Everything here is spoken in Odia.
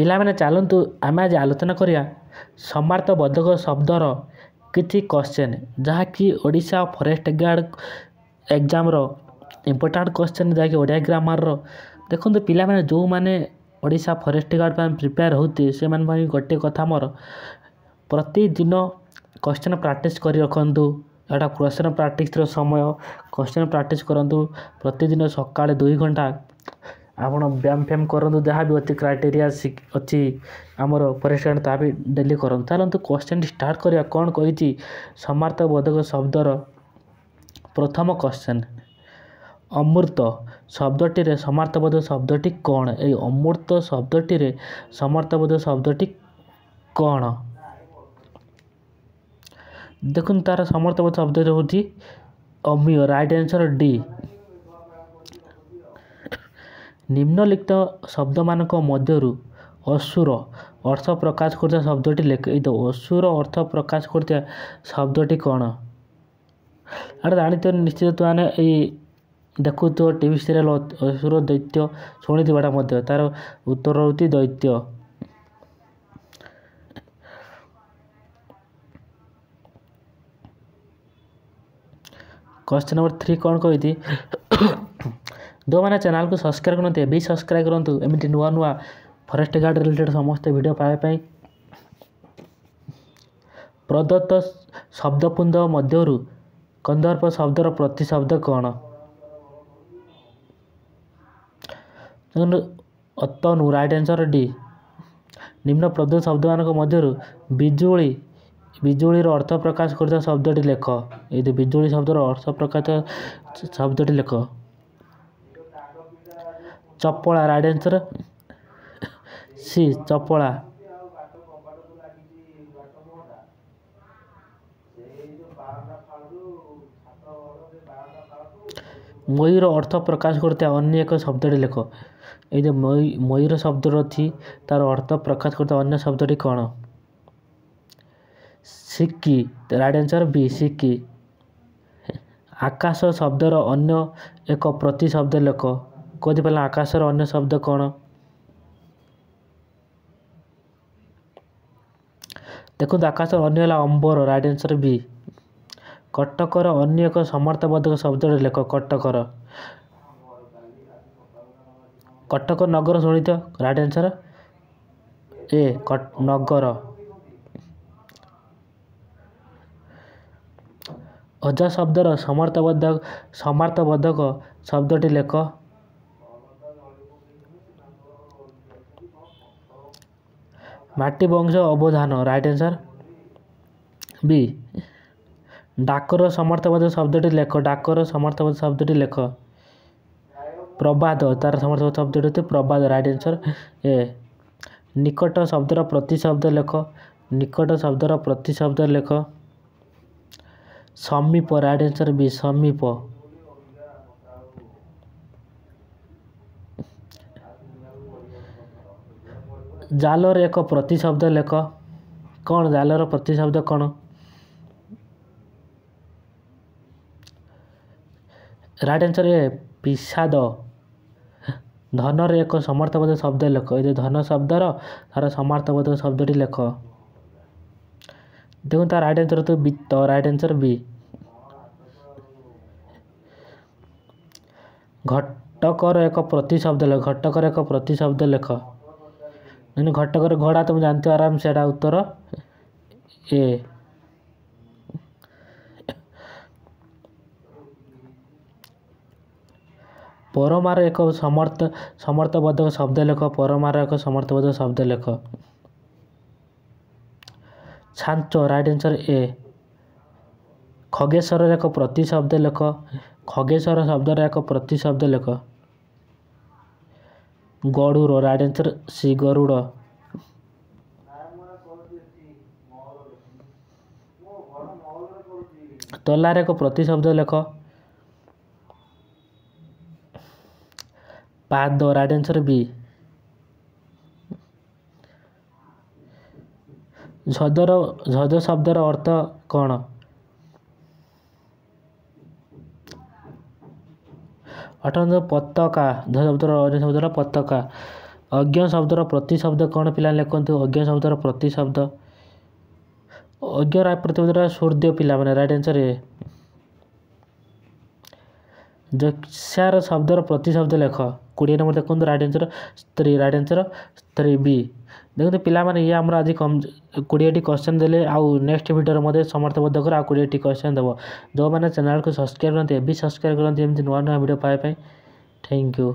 ପିଲାମାନେ ଚାଲନ୍ତୁ ଆମେ ଆଜି ଆଲୋଚନା କରିବା ସମାର୍ଥବୋଧକ ଶବ୍ଦର କିଛି କ୍ୱେଶ୍ଚନ୍, ଯାହାକି ଓଡ଼ିଶା ଫରେଷ୍ଟ ଗାର୍ଡ଼ ଏକ୍ଜାମ୍ର ଇମ୍ପୋର୍ଟାଣ୍ଟ କ୍ୱେଶ୍ଚନ୍, ଯାହାକି ଓଡ଼ିଆ ଗ୍ରାମାରର। ଦେଖନ୍ତୁ ପିଲାମାନେ ଯେଉଁମାନେ ଓଡ଼ିଶା ଫରେଷ୍ଟ ଗାର୍ଡ଼ ପାଇଁ ପ୍ରିପେୟାର ହେଉଥିବେ ସେମାନେ ପାଇଁ ଗୋଟିଏ କଥା ମୋର, ପ୍ରତିଦିନ କ୍ୱେଶ୍ଚନ୍ ପ୍ରାକ୍ଟିସ୍ କରି ରଖନ୍ତୁ। ଏଇଟା କ୍ୱେଶ୍ଚନ୍ ପ୍ରାକ୍ଟିସ୍ର ସମୟ। କ୍ୱେଶ୍ଚନ୍ ପ୍ରାକ୍ଟିସ୍ କରନ୍ତୁ ପ୍ରତିଦିନ ସକାଳେ 2 ଘଣ୍ଟା। ଆପଣ ବ୍ୟାୟାମ ଫ୍ୟାୟାମ କରନ୍ତୁ, ଯାହା ବି ଅଛି କ୍ରାଇଟେରିଆ ଅଛି ଆମର ଫରେଷ୍ଟ ଗାର୍ଡ଼, ତାହା ବି ଡେଲି କରନ୍ତୁ। ଚାଲନ୍ତୁ କ୍ୱେଶ୍ଚନ୍ ଷ୍ଟାର୍ଟ କରିବା। କ'ଣ କହିଛି ସମାର୍ଥବୋଧକ ଶବ୍ଦର ପ୍ରଥମ କ୍ୱେଶ୍ଚନ୍, ଅମୃତ ଶବ୍ଦଟିରେ ସମାର୍ଥବୋଧକ ଶବ୍ଦଟି କ'ଣ? ଏହି ଅମୃତ ଶବ୍ଦଟିରେ ସମାର୍ଥବୋଧକ ଶବ୍ଦଟି କ'ଣ? ଦେଖନ୍ତୁ ତାର ସମାର୍ଥବୋଧକ ଶବ୍ଦ ହେଉଛି ଅମିୟ। Right answer D. ନିମ୍ନଲିଖିତ ଶବ୍ଦମାନଙ୍କ ମଧ୍ୟରୁ ଅସୁର ଅର୍ଥ ପ୍ରକାଶ କରୁଥିବା ଶବ୍ଦଟି ଲେଖ। ଏଇ ତ ଅସୁର ଅର୍ଥ ପ୍ରକାଶ କରୁଥିବା ଶବ୍ଦଟି କ'ଣ? ଏଇଟା ଜାଣିଥିବ ନିଶ୍ଚିତ, ମାନେ ଏଇ ଦେଖୁଥିବ ଟିଭି ସିରିଏଲ୍ ଅସୁର ଦୈତ୍ୟ, ଶୁଣିଥିବ ଏଇଟା ମଧ୍ୟ। ତାର ଉତ୍ତର ହେଉଛି ଦୈତ୍ୟ। क्वेश्चन नंबर 3 କ'ଣ କହିଛି? ଯେଉଁମାନେ ଚ୍ୟାନେଲକୁ ସବସ୍କ୍ରାଇବ୍ କରନ୍ତି ଏବେ ସବସ୍କ୍ରାଇବ୍ କରନ୍ତୁ, ଏମିତି ନୂଆ ନୂଆ ଫରେଷ୍ଟ ଗାର୍ଡ଼ ରିଲେଟେଡ଼ ସମସ୍ତ ଭିଡ଼ିଓ ପାଇବା ପାଇଁ। ପ୍ରଦତ୍ତ ଶବ୍ଦପୁଞ୍ଜ ମଧ୍ୟରୁ କନ୍ଦର୍ପ ଶବ୍ଦର ପ୍ରତିଶବ୍ଦ କ'ଣ? ଅତନୁ। Right answer D. ନିମ୍ନ ପ୍ରଦତ୍ତ ଶବ୍ଦମାନଙ୍କ ମଧ୍ୟରୁ ବିଜୁଳି ବିଜୁଳିର ଅର୍ଥ ପ୍ରକାଶ କରୁଥିବା ଶବ୍ଦଟି ଲେଖ। ଏଇ ବିଜୁଳି ଶବ୍ଦର ଅର୍ଥ ପ୍ରକାଶ ଶବ୍ଦଟି ଲେଖ। ଚପଳା। ରାଇଟ୍ ଆନ୍ସର ସି, ଚପଳା। ମୟୂର ଅର୍ଥ ପ୍ରକାଶ କରୁଥିବା ଅନ୍ୟ ଏକ ଶବ୍ଦଟି ଲେଖ। ଏଇ ଯେ ମୟୂର ଶବ୍ଦର ଅଛି, ତାର ଅର୍ଥ ପ୍ରକାଶ କରୁଥିବା ଅନ୍ୟ ଶବ୍ଦଟି କ'ଣ? ସିକି। ରାଇଟ୍ ଆନ୍ସର ବି, ସିକି। ଆକାଶ ଶବ୍ଦର ଅନ୍ୟ ଏକ ପ୍ରତିଶବ୍ଦ ଲେଖ। କହୁଛି ପିଲା ଆକାଶର ଅନ୍ୟ ଶବ୍ଦ କ'ଣ? ଦେଖନ୍ତୁ ଆକାଶର ଅନ୍ୟ ହେଲା ଅମ୍ବର। ରାଇଟ୍ ଆନ୍ସର ବି। କଟକର ଅନ୍ୟ ଏକ ସମାର୍ଥବୋଧକ ଶବ୍ଦଟି ଲେଖ। କଟକର। କଟକ ନଗର ଶୁଣିଥିବ। ରାଇଟ୍ ଆନ୍ସର ଏ, ନଗର। ଅଜା ଶବ୍ଦର ସମାର୍ଥବୋଧକ ଶବ୍ଦଟି ଲେଖ। ମାଟି ବଂଶ ଅବଧାନ। ରାଇଟ୍ ଆନ୍ସର ବି। ଡାକର ସମାର୍ଥବୋଧକ ଶବ୍ଦଟି ଲେଖ। ଡାକର ସମାର୍ଥବୋଧକ ଶବ୍ଦଟି ଲେଖ। ପ୍ରବାଦ। ତାର ସମାର୍ଥବୋଧକ ଶବ୍ଦଟି ହେଉଛି ପ୍ରବାଦ। ରାଇଟ୍ ଆନ୍ସର ଏ। ନିକଟ ଶବ୍ଦର ପ୍ରତିଶବ୍ଦ ଲେଖ। ନିକଟ ଶବ୍ଦର ପ୍ରତିଶବ୍ଦ ଲେଖ। ସମୀପ। ରାଇଟ୍ ଆନ୍ସର ବି, ସମୀପ। ଜାଲର ଏକ ପ୍ରତିଶବ୍ଦ ଲେଖ। କ'ଣ ଜାଲର ପ୍ରତିଶବ୍ଦ କ'ଣ? ରାଇଟ୍ ଆନ୍ସର ଏ, ପିସାଦ। ଧନର ଏକ ସମାର୍ଥବୋଧକ ଶବ୍ଦ ଲେଖ। ଏ ଯେ ଧନ ଶବ୍ଦର ତାର ସମାର୍ଥବୋଧକ ଶବ୍ଦଟି ଲେଖ। ଦେଖନ୍ତୁ ତାର ରାଇଟ୍ ଆନ୍ସର ତ ବିତ୍ତ। ରାଇଟ୍ ଆନ୍ସର ବି। ଘଟକର ଏକ ପ୍ରତିଶବ୍ଦ ଲେଖ। ଘଟକର ଏକ ପ୍ରତିଶବ୍ଦ ଲେଖ। ଘଟକର ଘୋଡ଼ା ତୁମେ ଜାଣିଥିବ ଆରାମ, ସେଇଟା ଉତ୍ତର ଏ। ପରମାର ଏକ ସମାର୍ଥବୋଧକ ଶବ୍ଦ ଲେଖ। ପରମାର ଏକ ସମାର୍ଥବୋଧକ ଶବ୍ଦ ଲେଖ। ଛାଞ୍ଚ। ରାଇଟ୍ ଆନ୍ସର ଏ। ଖଗେଶ୍ୱରର ଏକ ପ୍ରତିଶବ୍ଦ ଲେଖ। ଖଗେଶ୍ୱର ଶବ୍ଦର ଏକ ପ୍ରତିଶବ୍ଦ ଲେଖ। ଗରୁଡ଼। ରାଇଟ୍ ଆନ୍ସର ସି, ଗରୁଡ଼। ତଲାର ଏକ ପ୍ରତିଶବ୍ଦ ଲେଖ। ପାଦ। ରାଇଟ୍ ଆନ୍ସର ବି। ଝଜ ଶବ୍ଦର ଅର୍ଥ କ'ଣ? ପତାକା। ଝଜ ଶବ୍ଦର ଅନ୍ୟ ଶବ୍ଦ ହେଲା ପତାକା। ଅଜ୍ଞ ଶବ୍ଦର ପ୍ରତିଶବ୍ଦ କ'ଣ ପିଲା ଲେଖନ୍ତୁ। ଅଜ୍ଞ ଶବ୍ଦର ପ୍ରତିଶବ୍ଦ ଅଜ୍ଞ ପ୍ରତିଶବ୍ଦଟା ସୂର୍ଯ୍ୟ ପିଲାମାନେ ରାଇଟ୍ ଆନ୍ସର୍ ଏ। ଯକ୍ଷ୍ୟାର ଶବ୍ଦର ପ୍ରତିଶବ୍ଦ ଲେଖ 20 ନମ୍ବର ଦେଖନ୍ତୁ ରାଇଟ୍ ଆନ୍ସର୍ ସ୍ତ୍ରୀ ରାଇଟ୍ ଆନ୍ସର୍ ସ୍ତ୍ରୀ ବି। ଦେଖନ୍ତୁ ପିଲାମାନେ ଇଏ ଆମର ଆଜି 20ଟି କ୍ୱେଶ୍ଚନ୍ ଦେଲେ ଆଉ ନେକ୍ସଟ ଭିଡ଼ିଓରେ ମଧ୍ୟ ସମର୍ଥବୋଧକର ଆଉ 20ଟି କ୍ୱେଶ୍ଚନ୍ ଦେବ। ଯେଉଁମାନେ ଚ୍ୟାନେଲକୁ ସବସ୍କ୍ରାଇବ୍ କରନ୍ତି ଏବେ ସବସ୍କ୍ରାଇବ୍ କରନ୍ତି ଏମିତି ନୂଆ ନୂଆ ଭିଡ଼ିଓ ପାଇବା ପାଇଁ। Thank you.